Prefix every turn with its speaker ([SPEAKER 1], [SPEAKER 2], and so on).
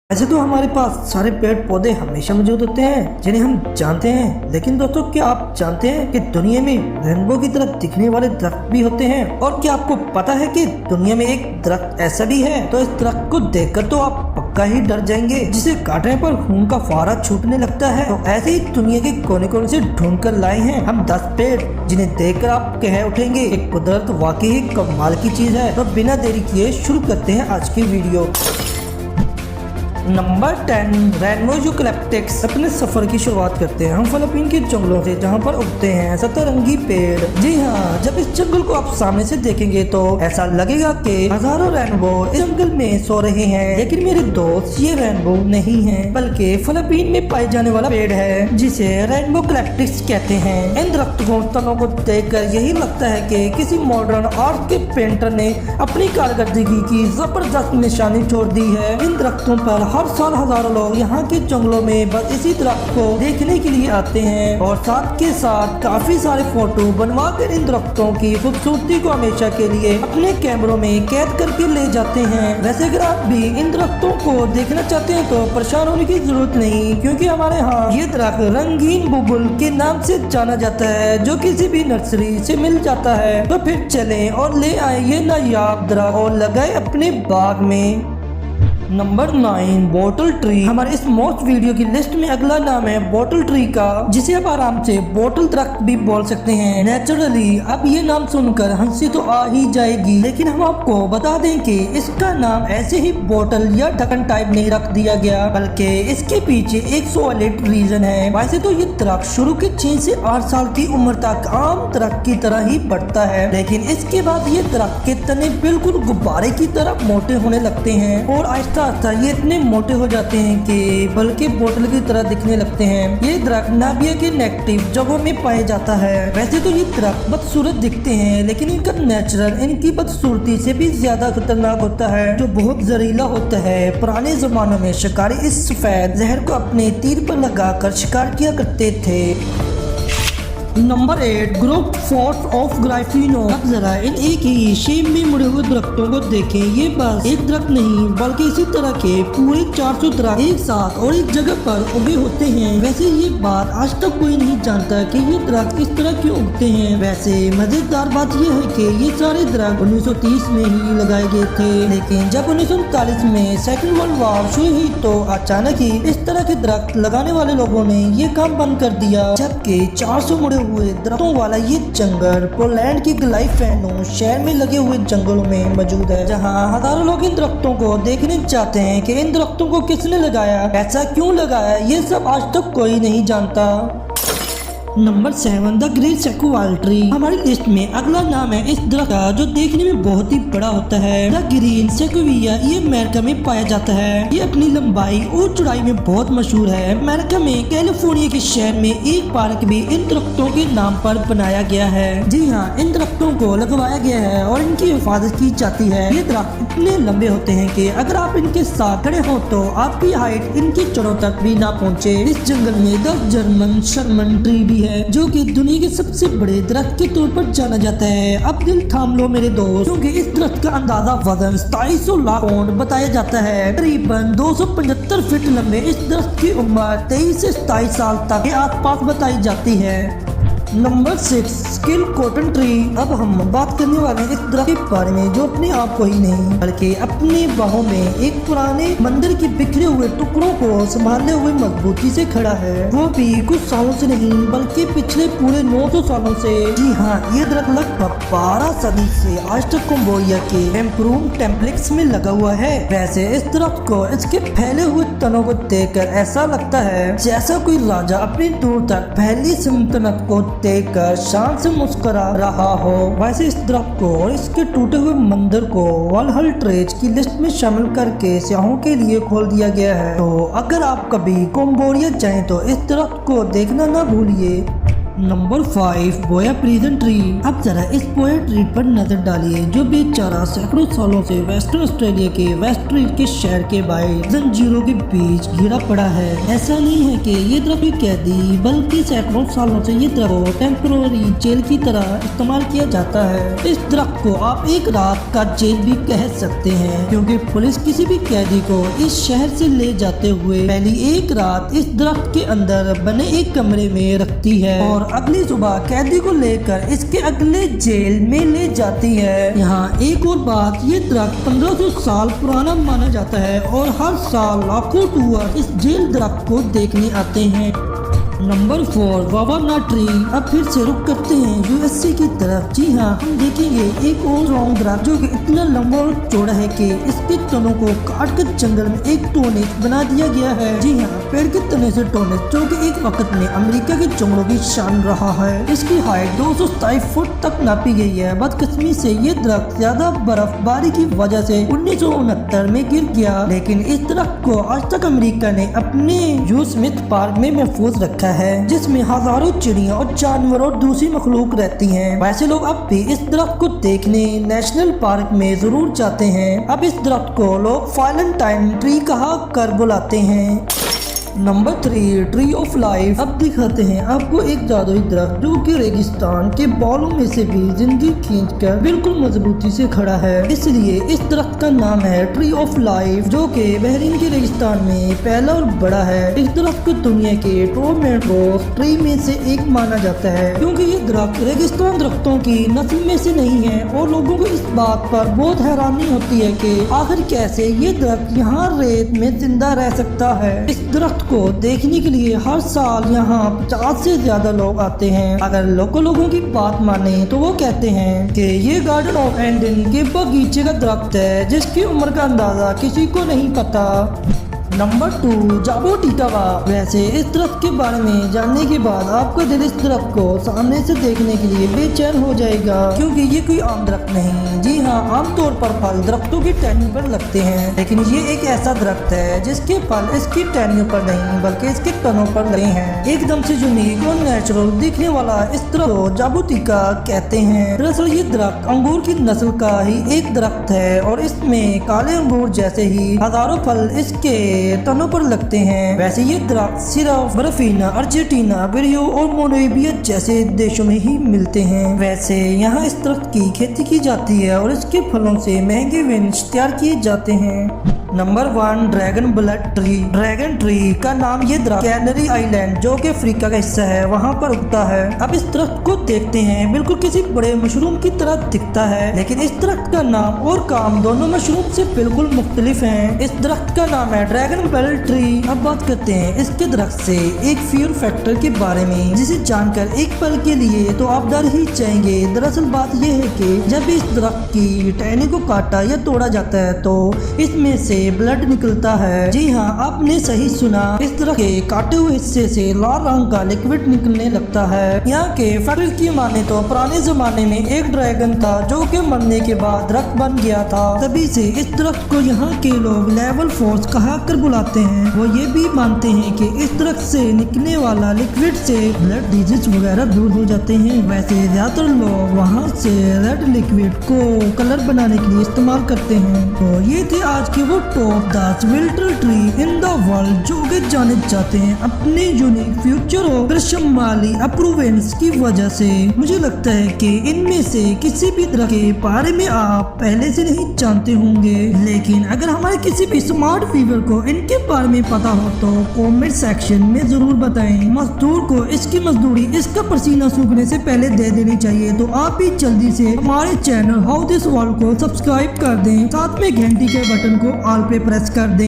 [SPEAKER 1] ऐसे तो हमारे पास सारे पेड़ पौधे हमेशा मौजूद होते हैं जिन्हें हम जानते हैं, लेकिन दोस्तों क्या आप जानते हैं कि दुनिया में रेनबो की तरह दिखने वाले दरख्त भी होते हैं? और क्या आपको पता है कि दुनिया में एक दरख्त ऐसा भी है? तो इस दरख्त को देखकर तो आप पक्का ही डर जाएंगे, जिसे काटने पर खून का फुहारा छूटने लगता है। तो ऐसे ही दुनिया के कोने कोने से ढूंढ कर लाए हैं हम 10 पेड़, जिन्हें देखकर आप कह उठेंगे कि कुदरत वाकई ही कमाल की चीज है। तो बिना देरी किए शुरू करते हैं आज की वीडियो। Number 10, rainbow eucalyptus. अपने सफर की शुरुआत करते हैं हम फिलीपीन के जंगलों से, जहां पर उगते हैं सतरंगी पेड़। जी हाँ, जब इस जंगल को आप सामने से देखेंगे तो ऐसा लगेगा कि हजारों रेनबो इस जंगल में सो रहे हैं। लेकिन मेरे दोस्त, ये रेनबो नहीं है, बल्कि फिलीपीन में पाए जाने वाला पेड़ है जिसे रेनबो यूकलिप्टस कहते हैं। इन दरख्तों तनों को देखकर यही लगता है कि किसी मॉडर्न आर्ट के पेंटर ने अपनी कारकर्दगी की जबरदस्त निशानी छोड़ दी है। इन दरख्तों पर हर साल हजारों लोग यहाँ के जंगलों में बस इसी दरख्त को देखने के लिए आते हैं और साथ के साथ काफी सारे फोटो बनवा कर इन दरख्तों की खूबसूरती को हमेशा के लिए अपने कैमरों में कैद करके ले जाते हैं। वैसे अगर आप भी इन दरख्तों को देखना चाहते हैं तो परेशान होने की जरूरत नहीं, क्योंकि हमारे यहाँ ये दरख्त रंगीन बुलबुल के नाम से जाना जाता है, जो किसी भी नर्सरी से मिल जाता है। तो फिर चलें और ले आए ये नायाब दरख्त और लगाए अपने बाग में। Number 9, bottle tree. हमारे इस मोस्ट वीडियो की लिस्ट में अगला नाम है बोटल ट्री का, जिसे आप आराम से बोटल दरख्त भी बोल सकते हैं। नेचुरली अब ये नाम सुनकर हंसी तो आ ही जाएगी, लेकिन हम आपको बता दें कि इसका नाम ऐसे ही बोटल या ढक्कन टाइप नहीं रख दिया गया, बल्कि इसके पीछे एक सॉलिड रीजन है। वैसे तो ये दरख्त शुरू के 6 से 8 साल की उम्र तक आम दरख्त की तरह ही बढ़ता है, लेकिन इसके बाद ये दरख्त के तने बिल्कुल गुब्बारे की तरह मोटे होने लगते हैं और ये इतने मोटे हो जाते हैं कि बल्कि बोतल की तरह दिखने लगते हैं। ये दरख्त नाभिया के नेगेटिव जगहों में पाया जाता है। वैसे तो ये दरख्त बदसूरत दिखते हैं, लेकिन इनका नेचुरल इनकी बदसूरती से भी ज्यादा खतरनाक होता है, जो बहुत जहरीला होता है। पुराने जमानों में शिकारी इस सफेद जहर को अपने तीर पर लगाकर शिकार किया करते थे। नंबर 8, ग्रुप फोर्स ऑफ ग्राइफिनो। अब जरा इन एक ही शेप में मुड़े हुए दरख्तों को देखें। ये बस एक दरख्त नहीं, बल्कि इसी तरह के पूरे 400 दरख्त एक साथ और एक जगह पर उगे होते हैं। वैसे ये बात आज तक कोई नहीं जानता कि ये दरख्त इस तरह क्यों उगते हैं। वैसे मजेदार बात यह है कि ये सारे दरख्त 1930 में ही लगाए गए थे, लेकिन जब 1939 में सेकेंड वर्ल्ड वॉर शुरू हुई तो अचानक ही इस तरह के दरख्त लगाने वाले लोगों ने ये काम बंद कर दिया। जबकि 400 मुड़े हुए दरख्तों वाला ये जंगल पोलैंड की ग्लाइफेनो शहर में लगे हुए जंगलों में मौजूद है, जहां हजारों लोग इन दरख्तों को देखने चाहते हैं कि इन दरख्तों को किसने लगाया, ऐसा क्यों लगाया, ये सब आज तक कोई नहीं जानता। Number 7, the great sequoia tree. हमारी लिस्ट में अगला नाम है इस दरख्त का, जो देखने में बहुत ही बड़ा होता है। The green sequoia. ये अमेरिका में पाया जाता है। ये अपनी लंबाई और चौड़ाई में बहुत मशहूर है। अमेरिका में कैलिफोर्निया के शहर में एक पार्क भी इन दरख्तों के नाम पर बनाया गया है। जी हाँ, इन दरख्तों को लगवाया गया है और इनकी हिफाजत की जाती है। ये दरख्त इतने लंबे होते हैं कि अगर आप इनके साथ खड़े हो तो आपकी हाइट इनकी जड़ों तक भी ना पहुँचे। इस जंगल में द जर्मन शर्मन ट्री भी है, जो कि दुनिया के सबसे बड़े दरख्त के तौर पर जाना जाता है। अब दिल थाम लो मेरे दोस्त, क्योंकि इस दरख्त का अंदाजा वजन 2700 लाख पाउंड बताया जाता है। करीबन 275 फीट लंबे इस दरख्त की उम्र 23 से 27 साल तक के आसपास बताई जाती है। Number 6, skill cotton tree. अब हम बात करने वाले हैं इस दरख्त के बारे में, जो अपने आप को ही नहीं बल्कि अपनी बाहों में एक पुराने मंदिर के बिखरे हुए टुकड़ों को संभालने हुए मजबूती से खड़ा है, वो भी कुछ सालों से नहीं बल्कि पिछले पूरे 900 सालों से। जी हाँ, ये दरख्त लगभग 12 सदी से आज तक कंबोडिया के एम्प्रूम टेम्पलेक्स में लगा हुआ है। वैसे इस दरख्त को इसके फैले हुए तनों को देखकर ऐसा लगता है जैसा कोई राजा अपनी दूर तक फैली सल्तनत को देखकर शान से मुस्कुरा रहा हो। वैसे इस दरख्त को और इसके टूटे हुए मंदिर को वर्ल्ड ट्रेज की लिस्ट में शामिल करके सयाहों के लिए खोल दिया गया है। तो अगर आप कभी कंबोडिया जाएं तो इस दरख्त को देखना ना भूलिए। नंबर 5 बोया प्रिजन ट्री। अब जरा इस बोया ट्री पर नजर डालिए जो बेचारा सैकड़ों सालों से वेस्टर्न ऑस्ट्रेलिया के वेस्ट ट्रीट के शहर के बाहर जंजीरों के बीच गिरा पड़ा है। ऐसा नहीं है कि ये दरख्त कोई कैदी, बल्कि सैकड़ों सालों से ये दरख्त टेम्पररी जेल की तरह इस्तेमाल किया जाता है। इस दरख्त को आप एक रात का जेल भी कह सकते हैं, क्योंकि पुलिस किसी भी कैदी को इस शहर से ले जाते हुए पहली एक रात इस दरख्त के अंदर बने एक कमरे में रखती है और अगली सुबह कैदी को लेकर इसके अगले जेल में ले जाती है। यहाँ एक और बात, ये दरख्त 1500 साल पुराना माना जाता है और हर साल लाखों टूर इस जेल दरख्त को देखने आते हैं। Number 4 Wawona tree. अब फिर से रुक करते हैं यूएसए की तरफ। जी हाँ, हम देखेंगे एक और लॉन्ग दरख्त जो कि इतना लंबा और चौड़ा है कि इसके तनों को काट कर जंगल में एक टोनेज बना दिया गया है। जी हाँ, पेड़ के तने से टोनेज, जो कि एक वक्त में अमेरिका के जंगलों की शान रहा है। इसकी हाइट 227 फुट तक नापी गई है। बदकिस्मती से ये दरख्त ज्यादा बर्फबारी की वजह से 1969 में गिर गया, लेकिन इस दरख्त को आज तक अमेरिका ने अपने जू स्मिथ पार्क में महफूज रखा है, जिसमें हजारों चिड़िया और जानवर और दूसरी मखलूक रहती हैं। वैसे लोग अब भी इस दरख्त को देखने नेशनल पार्क में जरूर जाते हैं। अब इस दरख्त को लोग फाइलेंटाइन ट्री कहा कर बुलाते हैं। Number 3 tree of life. अब दिखाते हैं आपको एक जादुई दरख्त जो कि रेगिस्तान के बालों में से भी जिंदगी खींचकर बिल्कुल मजबूती से खड़ा है, इसलिए इस दरख्त का नाम है ट्री ऑफ लाइफ, जो कि बहरीन के रेगिस्तान में पहला और बड़ा है। इस दरख्त को दुनिया के टॉप रोज ट्री में से एक माना जाता है, क्योंकि ये दरख्त रेगिस्तान दरख्तों की नस्ल में से नहीं है और लोगों को इस बात पर बहुत हैरानी होती है कि आखिर कैसे ये दरख्त यहाँ रेत में जिंदा रह सकता है। इस दरख्त को देखने के लिए हर साल यहाँ 50 से ज्यादा लोग आते हैं। अगर लोगों की बात माने तो वो कहते हैं कि ये गार्डन ऑफ एडन के बगीचे का दरख्त है जिसकी उम्र का अंदाजा किसी को नहीं पता। नंबर 2 जाबोटिका। वैसे इस दरख्त के बारे में जानने के बाद आपका दिल इस दरख्त को सामने से देखने के लिए बेचैन हो जाएगा, क्योंकि ये कोई आम दरख्त नहीं। जी हाँ, आमतौर पर फल दरख्तों की टहनियों पर लगते हैं, लेकिन ये एक ऐसा दरख्त है जिसके फल इसकी टहनियों पर नहीं बल्कि इसके तनों पर लगे हैं। एकदम से यूनिक और नेचुरल दिखने वाला इस दरख्त को जाबोटिका कहते हैं। दरअसल ये दरख्त अंगूर की नस्ल का ही एक दरख्त है और इसमें काले अंगूर जैसे ही हजारों फल इसके तनों पर लगते हैं। वैसे ये दरख्त सिर्फ बर्फीना, अर्जेंटीना, पेरू और मोरेविया जैसे देशों में ही मिलते हैं। वैसे यहाँ इस दरख्त की खेती की जाती है और इसके फलों से महंगे विंच तैयार किए जाते हैं। Number 1 dragon blood tree. Dragon tree का नाम ये दरख्त कैनरी आइलैंड, जो कि अफ्रीका का हिस्सा है, वहाँ पर उगता है। अब इस दरख्त को देखते हैं बिल्कुल किसी बड़े मशरूम की तरह दिखता है, लेकिन इस दरख्त का नाम और काम दोनों मशरूम से बिल्कुल मुख्तलिफ हैं। इस दरख्त का नाम है ड्रैगन ब्लड ट्री। अब बात करते हैं इसके दरख्त से एक फियर फैक्टर के बारे में, जिसे जानकर एक पल के लिए तो आप डर ही जाएंगे। दरअसल बात यह है कि जब इस दरख्त की टहनी को काटा या तोड़ा जाता है तो इसमें से ब्लड निकलता है। जी हाँ, आपने सही सुना, इस तरह के काटे हुए हिस्से से लाल रंग का लिक्विड निकलने लगता है। यहाँ के फैक्टर की माने तो पुराने जमाने में एक ड्रैगन था जो कि मरने के बाद दरख्त बन गया था, तभी से इस दरख्त को यहाँ के लोग लेवल फोर्स कहा कर बुलाते हैं। वो ये भी मानते हैं कि इस दरख्त से निकलने वाला लिक्विड से ब्लड डिजीज वगैरह दूर हो जाते हैं। वैसे ज्यादातर लोग वहाँ से रेड लिक्विड को कलर बनाने के लिए इस्तेमाल करते हैं। तो ये थे आज के वो top 10 wilder tree in the world, जो कि जाने जाते हैं अपने यूनिक फ्यूचर और कृषि अप्रूवेंस की वजह से। मुझे लगता है कि इनमें से किसी भी तरह के बारे में आप पहले से नहीं जानते होंगे, लेकिन अगर हमारे किसी भी स्मार्ट व्यूअर को इनके बारे में पता हो तो कमेंट सेक्शन में जरूर बताएं। मजदूर को इसकी मजदूरी इसका पसीना सूखने से पहले दे देनी चाहिए। तो आप भी जल्दी से हमारे चैनल हाउ दिस वर्ल्ड को सब्सक्राइब कर दें, साथ में घंटी के बटन को ऑल पे प्रेस कर दें।